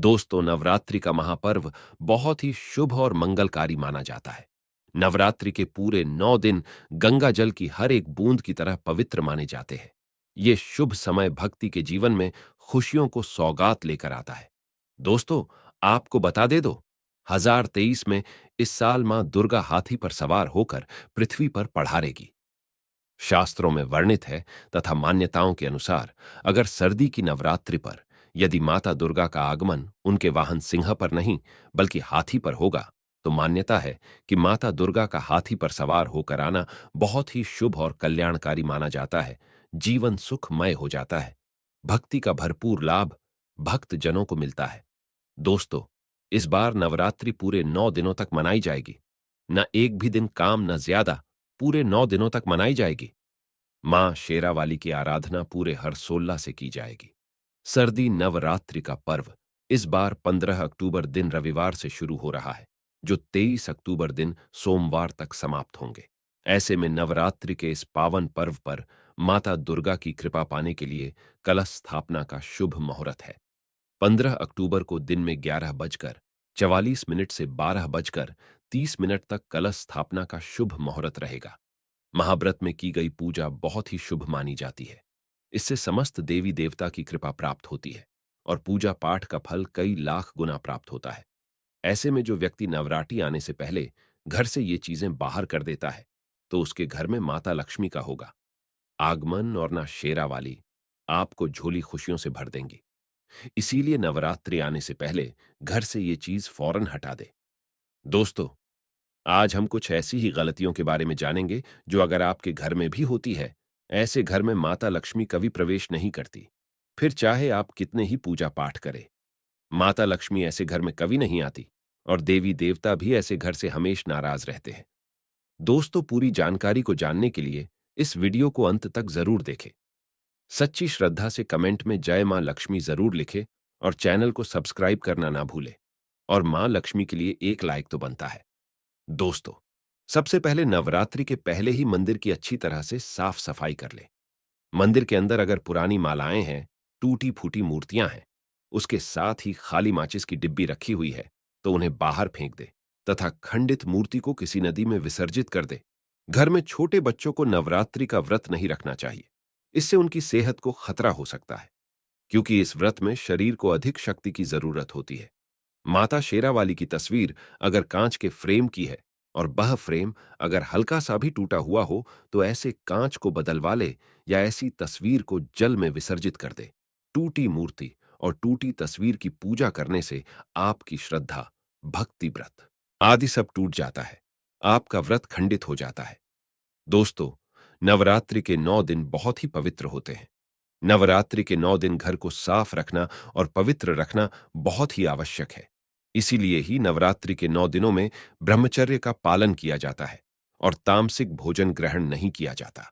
दोस्तों, नवरात्रि का महापर्व बहुत ही शुभ और मंगलकारी माना जाता है। नवरात्रि के पूरे 9 दिन गंगा जल की हर एक बूंद की तरह पवित्र माने जाते हैं। ये शुभ समय भक्ति के जीवन में खुशियों को सौगात लेकर आता है। दोस्तों, आपको बता दे दो, 2023 में इस साल मां दुर्गा हाथी पर सवार होकर पृथ्वी पर पधारेगी। शास्त्रों में वर्णित है तथा मान्यताओं के अनुसार अगर सर्दी की नवरात्रि पर यदि माता दुर्गा का आगमन उनके वाहन सिंह पर नहीं बल्कि हाथी पर होगा, तो मान्यता है कि माता दुर्गा का हाथी पर सवार होकर आना बहुत ही शुभ और कल्याणकारी माना जाता है। जीवन सुखमय हो जाता है। भक्ति का भरपूर लाभ भक्त जनों को मिलता है। दोस्तों, इस बार नवरात्रि पूरे 9 दिनों तक मनाई जाएगी। न एक भी दिन काम न ज्यादा, पूरे 9 दिनों तक मनाई जाएगी। मां शेरावाली की आराधना पूरे हर्षोल्लास से की जाएगी। सर्दी नवरात्रि का पर्व इस बार 15 अक्टूबर दिन रविवार से शुरू हो रहा है, जो 23 अक्टूबर दिन सोमवार तक समाप्त होंगे। ऐसे में नवरात्रि के इस पावन पर्व पर माता दुर्गा की कृपा पाने के लिए कलश स्थापना का शुभ मुहूर्त है। 15 अक्टूबर को दिन में 11:44 से 12:30 तक कलश स्थापना का शुभ मुहूर्त रहेगा। महाव्रत में की गई पूजा बहुत ही शुभ मानी जाती है। इससे समस्त देवी देवता की कृपा प्राप्त होती है और पूजा पाठ का फल कई लाख गुना प्राप्त होता है। ऐसे में जो व्यक्ति नवरात्रि आने से पहले घर से ये चीजें बाहर कर देता है, तो उसके घर में माता लक्ष्मी का होगा आगमन और ना शेरा वाली आपको झोली खुशियों से भर देंगी। इसीलिए नवरात्रि आने से पहले घर से ये चीज फौरन हटा दे। दोस्तों, आज हम कुछ ऐसी ही गलतियों के बारे में जानेंगे जो अगर आपके घर में भी होती है। ऐसे घर में माता लक्ष्मी कभी प्रवेश नहीं करती, फिर चाहे आप कितने ही पूजा पाठ करें। माता लक्ष्मी ऐसे घर में कभी नहीं आती और देवी देवता भी ऐसे घर से हमेशा नाराज रहते हैं। दोस्तों, पूरी जानकारी को जानने के लिए इस वीडियो को अंत तक जरूर देखें। सच्ची श्रद्धा से कमेंट में जय मां लक्ष्मी जरूर लिखे और चैनल को सब्सक्राइब करना ना भूले। और मां लक्ष्मी के लिए एक लाइक तो बनता है। दोस्तों, सबसे पहले नवरात्रि के पहले ही मंदिर की अच्छी तरह से साफ सफाई कर ले। मंदिर के अंदर अगर पुरानी मालाएं हैं, टूटी फूटी मूर्तियां हैं, उसके साथ ही खाली माचिस की डिब्बी रखी हुई है, तो उन्हें बाहर फेंक दे तथा खंडित मूर्ति को किसी नदी में विसर्जित कर दे। घर में छोटे बच्चों को नवरात्रि का व्रत नहीं रखना चाहिए। इससे उनकी सेहत को खतरा हो सकता है, क्योंकि इस व्रत में शरीर को अधिक शक्ति की जरूरत होती है। माता शेरावाली की तस्वीर अगर कांच के फ्रेम की है और वह फ्रेम अगर हल्का सा भी टूटा हुआ हो, तो ऐसे कांच को बदलवा ले या ऐसी तस्वीर को जल में विसर्जित कर दे। टूटी मूर्ति और टूटी तस्वीर की पूजा करने से आपकी श्रद्धा, भक्ति, व्रत आदि सब टूट जाता है। आपका व्रत खंडित हो जाता है। दोस्तों, नवरात्रि के 9 दिन बहुत ही पवित्र होते हैं। नवरात्रि के 9 दिन घर को साफ रखना और पवित्र रखना बहुत ही आवश्यक है। इसीलिए ही नवरात्रि के 9 दिनों में ब्रह्मचर्य का पालन किया जाता है और तामसिक भोजन ग्रहण नहीं किया जाता।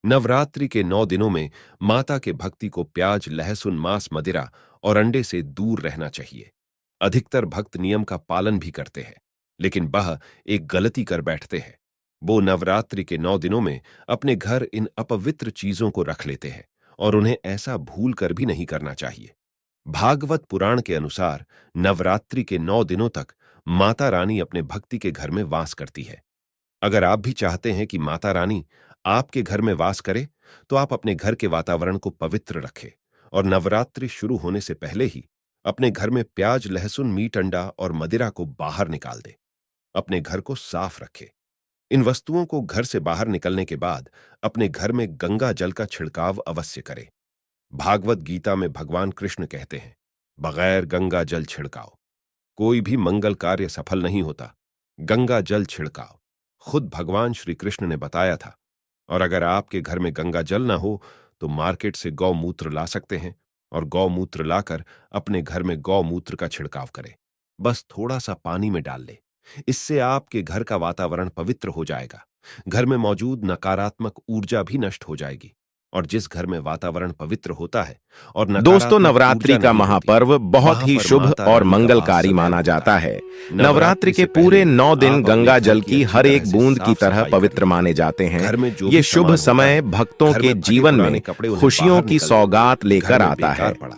नवरात्रि के 9 दिनों में माता के भक्ति को प्याज, लहसुन, मांस, मदिरा और अंडे से दूर रहना चाहिए। अधिकतर भक्त नियम का पालन भी करते हैं, लेकिन वह एक गलती कर बैठते हैं। वो नवरात्रि के 9 दिनों में अपने घर इन अपवित्र चीजों को रख लेते हैं और उन्हें ऐसा भूल कर भी नहीं करना चाहिए। भागवत पुराण के अनुसार नवरात्रि के 9 दिनों तक माता रानी अपने भक्ति के घर में वास करती है। अगर आप भी चाहते हैं कि माता रानी आपके घर में वास करे, तो आप अपने घर के वातावरण को पवित्र रखें और नवरात्रि शुरू होने से पहले ही अपने घर में प्याज, लहसुन, मीट, अंडा और मदिरा को बाहर निकाल दे। अपने घर को साफ रखें। इन वस्तुओं को घर से बाहर निकलने के बाद अपने घर में गंगा जल का छिड़काव अवश्य करें। भागवत गीता में भगवान कृष्ण कहते हैं, बगैर गंगा जल छिड़काओ कोई भी मंगल कार्य सफल नहीं होता। गंगा जल छिड़काओ खुद भगवान श्री कृष्ण ने बताया था। और अगर आपके घर में गंगा जल ना हो, तो मार्केट से गौमूत्र ला सकते हैं और गौमूत्र लाकर अपने घर में गौमूत्र का छिड़काव करें। बस थोड़ा सा पानी में डाल ले। इससे आपके घर का वातावरण पवित्र हो जाएगा। घर में मौजूद नकारात्मक ऊर्जा भी नष्ट हो जाएगी और जिस घर में वातावरण पवित्र होता है और दोस्तों, नकारात्मक नवरात्रि ऊर्जा का नहीं होती, महापर्व बहुत वहां ही पर शुभ माता और रानी का मंगलकारी वास माना सदैव जाता होता है। है। नवरात्रि के से पूरे पहले 9 दिन आप अपने गंगा घर जल की की अच्छी हर तरह एक से बूंद की साफ तरह सफाई कर पवित्र लें। माने जाते हैं। घर में जो ये भी शुभ सामान होता समय है, भक्तों घर के में फटे जीवन पुराने में कपड़े उन्हें खुशियों बाहर की निकल दे। सौगात घर लेकर में आता बेकार है। पड़ा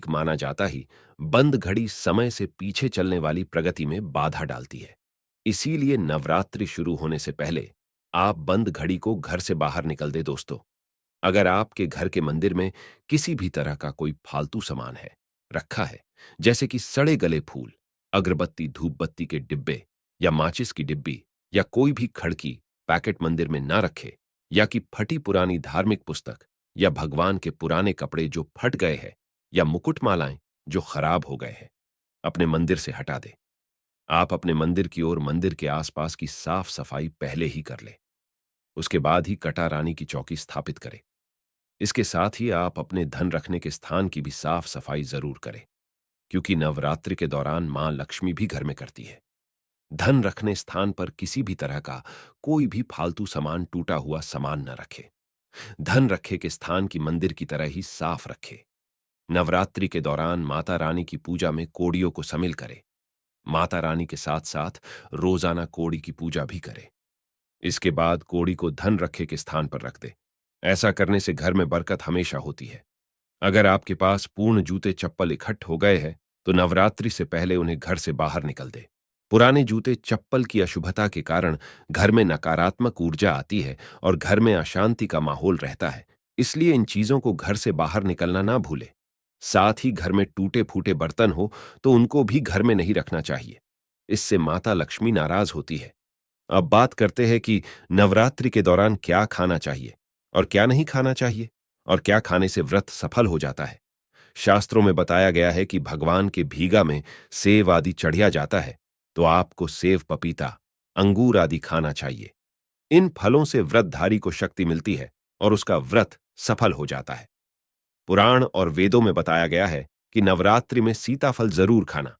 प्रतीक माना जाता ही बंद घड़ी समय से पीछे चलने वाली प्रगति में बाधा डालती है। इसीलिए नवरात्रि शुरू होने से पहले आप बंद घड़ी को घर से बाहर निकल दे दोस्तों। अगर आपके घर के मंदिर में किसी भी तरह का कोई फालतू सामान है, रखा है, जैसे कि सड़े गले फूल, अगरबत्ती, धूप बत्ती के डिब्बे या माचिस की डिब्बी या कोई भी खड़की पैकेट मंदिर में ना रखे, या कि फटी पुरानी धार्मिक पुस्तक या भगवान के पुराने कपड़े जो फट गए हैं या मुकुट मालाएं जो खराब हो गए हैं, अपने मंदिर से हटा दे। आप अपने मंदिर की ओर, मंदिर के आसपास की साफ सफाई पहले ही कर ले। उसके बाद ही कटा रानी की चौकी स्थापित करें। इसके साथ ही आप अपने धन रखने के स्थान की भी साफ सफाई जरूर करें, क्योंकि नवरात्रि के दौरान मां लक्ष्मी भी घर में करती है। धन रखने स्थान पर किसी भी तरह का कोई भी फालतू सामान, टूटा हुआ सामान न रखे। धन रखे के स्थान की मंदिर की तरह ही साफ रखे। नवरात्रि के दौरान माता रानी की पूजा में कोड़ियों को शामिल करें। माता रानी के साथ साथ रोजाना कोड़ी की पूजा भी करें। इसके बाद कोड़ी को धन रखे के स्थान पर रख दे। ऐसा करने से घर में बरकत हमेशा होती है। अगर आपके पास पूर्ण जूते चप्पल इकट्ठ हो गए हैं तो नवरात्रि से पहले उन्हें घर से बाहर निकल दे। पुराने जूते चप्पल की अशुभता के कारण घर में नकारात्मक ऊर्जा आती है और घर में अशांति का माहौल रहता है। इसलिए इन चीजों को घर से बाहर निकलना ना भूले। साथ ही घर में टूटे फूटे बर्तन हो तो उनको भी घर में नहीं रखना चाहिए। इससे माता लक्ष्मी नाराज होती है। अब बात करते हैं कि नवरात्रि के दौरान क्या खाना चाहिए और क्या नहीं खाना चाहिए और क्या खाने से व्रत सफल हो जाता है। शास्त्रों में बताया गया है कि भगवान के भीगा में सेव आदि चढ़िया जाता है तो आपको सेव, पपीता, अंगूर आदि खाना चाहिए। इन फलों से व्रतधारी को शक्ति मिलती है और उसका व्रत सफल हो जाता है। पुराण और वेदों में बताया गया है कि नवरात्रि में सीताफल जरूर खाना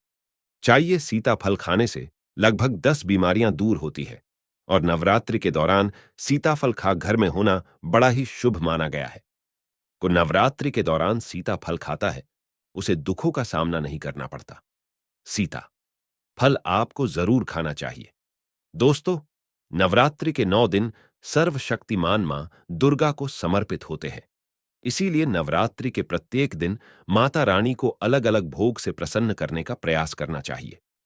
चाहिए। सीताफल खाने से लगभग 10 बीमारियां दूर होती है और नवरात्रि के दौरान सीताफल खा घर में होना बड़ा ही शुभ माना गया है। को नवरात्रि के दौरान सीताफल खाता है उसे दुखों का सामना नहीं करना पड़ता। सीता फल आपको जरूर खाना चाहिए। दोस्तों, नवरात्रि के 9 दिन सर्वशक्तिमान मां दुर्गा को समर्पित होते हैं। इसीलिए नवरात्रि के प्रत्येक दिन माता रानी को अलग अलग भोग से प्रसन्न करने का प्रयास करना चाहिए।